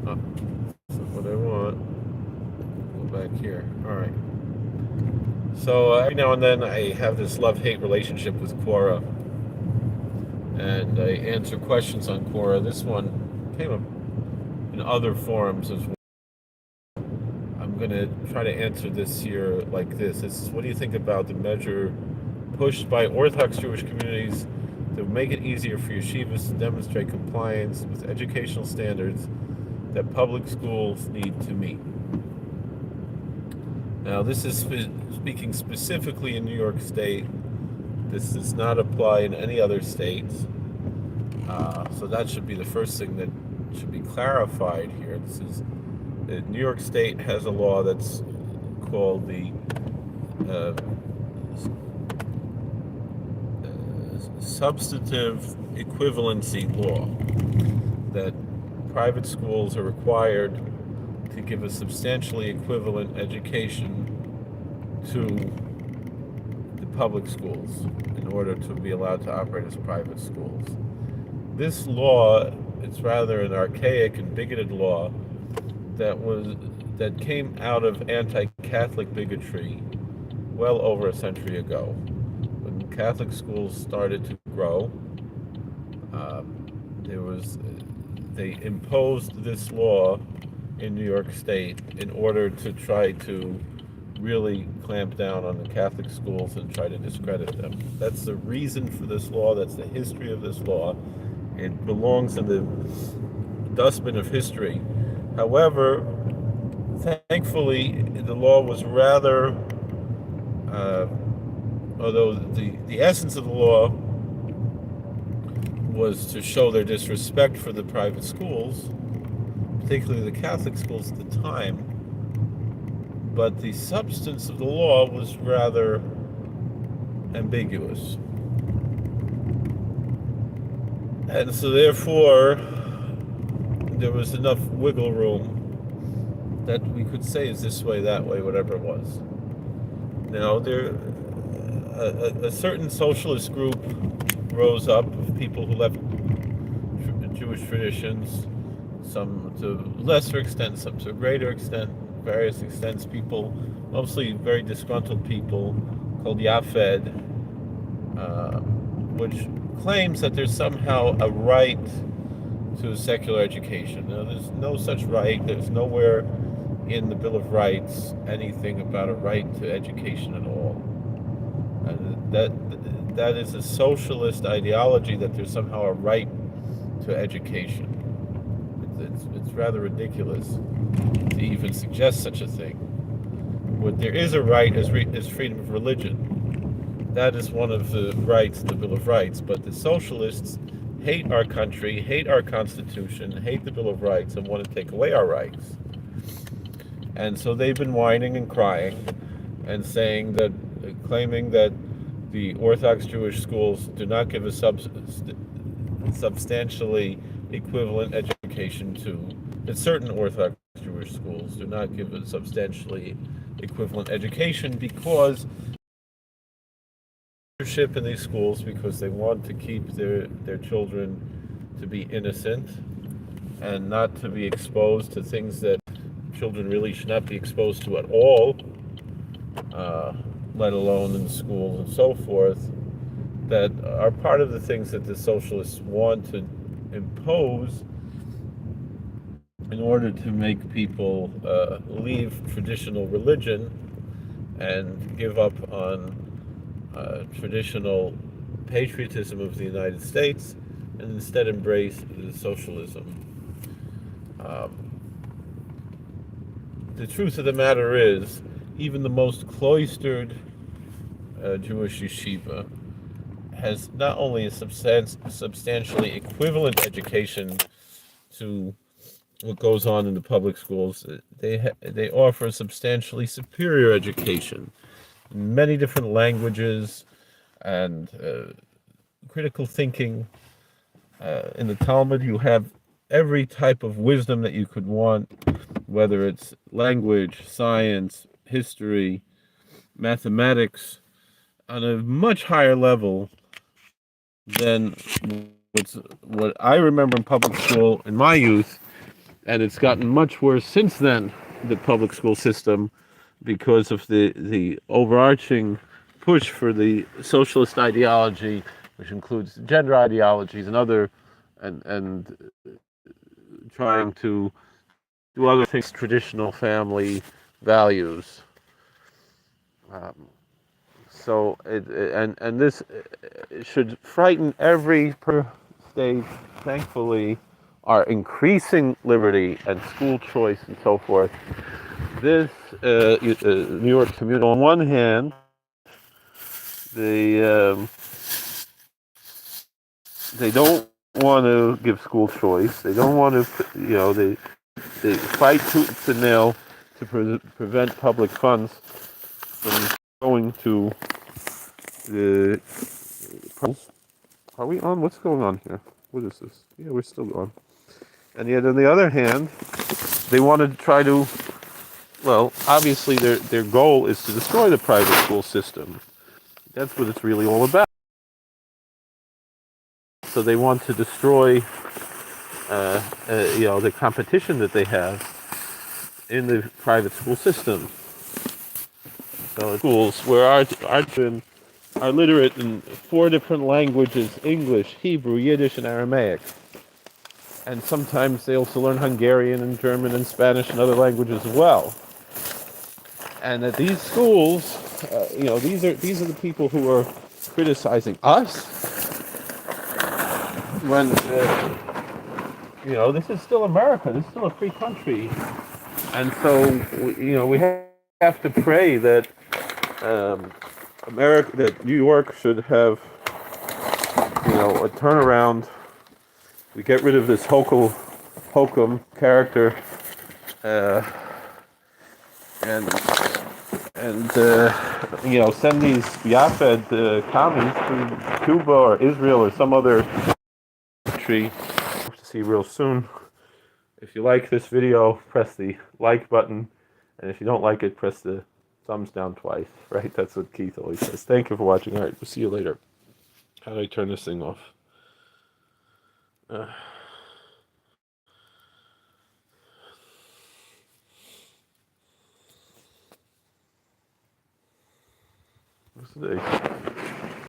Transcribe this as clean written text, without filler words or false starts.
Oh, that's not what I want. Go back here. All right. So every now and then I have this love-hate relationship with Quora, and I answer questions on Quora. This one came up in other forums as well. I'm going to try to answer this here like this. It's, what do you think about the measure pushed by Orthodox Jewish communities to make it easier for yeshivas to demonstrate compliance with educational standards that public schools need to meet? Now, this is speaking specifically in New York State. This does not apply in any other states. So that should be the first thing that should be clarified here. New York State has a law that's called the substantive equivalency law, that private schools are required to give a substantially equivalent education to the public schools in order to be allowed to operate as private schools. This law, it's rather an archaic and bigoted law that came out of anti-Catholic bigotry well over a century ago. When Catholic schools started to grow, they imposed this law in New York State in order to try to really clamp down on the Catholic schools and try to discredit them. That's the reason for this law. That's the history of this law. It belongs in the dustbin of history. However, thankfully, the law was rather, although the essence of the law was to show their disrespect for the private schools, particularly the Catholic schools at the time, but the substance of the law was rather ambiguous. And so therefore, there was enough wiggle room that we could say is this way, that way, whatever it was. Now, a certain socialist group rose up of people who left Jewish traditions, some to a lesser extent, some to a greater extent, various extents, people, mostly very disgruntled people, called Yafed, which claims that there's somehow a right to a secular education. Now, there's no such right. There's nowhere in the Bill of Rights anything about a right to education at all. And that is a socialist ideology, that there's somehow a right to education. It's rather ridiculous to even suggest such a thing. What there is a right is freedom of religion. That is one of the rights in the Bill of Rights. But the socialists hate our country, hate our Constitution, hate the Bill of Rights, and want to take away our rights. And so they've been whining and crying and saying that, claiming that the Orthodox Jewish schools do not give a substantially equivalent education to, that certain Orthodox Jewish schools do not give a substantially equivalent education because leadership in these schools, because they want to keep their children to be innocent and not to be exposed to things that children really should not be exposed to at all, let alone in schools and so forth, that are part of the things that the socialists want to impose in order to make people leave traditional religion and give up on traditional patriotism of the United States and instead embrace the socialism. The truth of the matter is, even the most cloistered Jewish yeshiva has not only a substantially equivalent education to what goes on in the public schools, they offer a substantially superior education in many different languages and critical thinking. In the Talmud, you have every type of wisdom that you could want, whether it's language, science, history, mathematics, on a much higher level than what I remember in public school in my youth, and it's gotten much worse since then, the public school system, because of the overarching push for the socialist ideology, which includes gender ideologies and other, and trying to do other things, traditional family values. Um, so and this should frighten every state. Thankfully, are increasing liberty and school choice and so forth. This New York Community, on one hand, they they don't want to give school choice. They don't want to, they fight tooth and nail to prevent public funds from going to the. Are we on? What's going on here? What is this? Yeah, we're still on. And yet, on the other hand, they want to try to. Well, obviously, their goal is to destroy the private school system. That's what it's really all about. So they want to destroy, the competition that they have in the private school system. So schools where our children are literate in 4 different languages: English, Hebrew, Yiddish, and Aramaic. And sometimes they also learn Hungarian and German and Spanish and other languages as well. And at these schools, these are the people who are criticizing us when this is still America. This is still a free country, and so we have to pray that that New York should have a turnaround. We get rid of this hokum character, and send these Yafed commies to Cuba or Israel or some other country. Hope to see you real soon. If you like this video, press the like button, and if you don't like it, press the thumbs down twice. Right? That's what Keith always says. Thank you for watching. All right, we'll see you later. How do I turn this thing off? What's the day?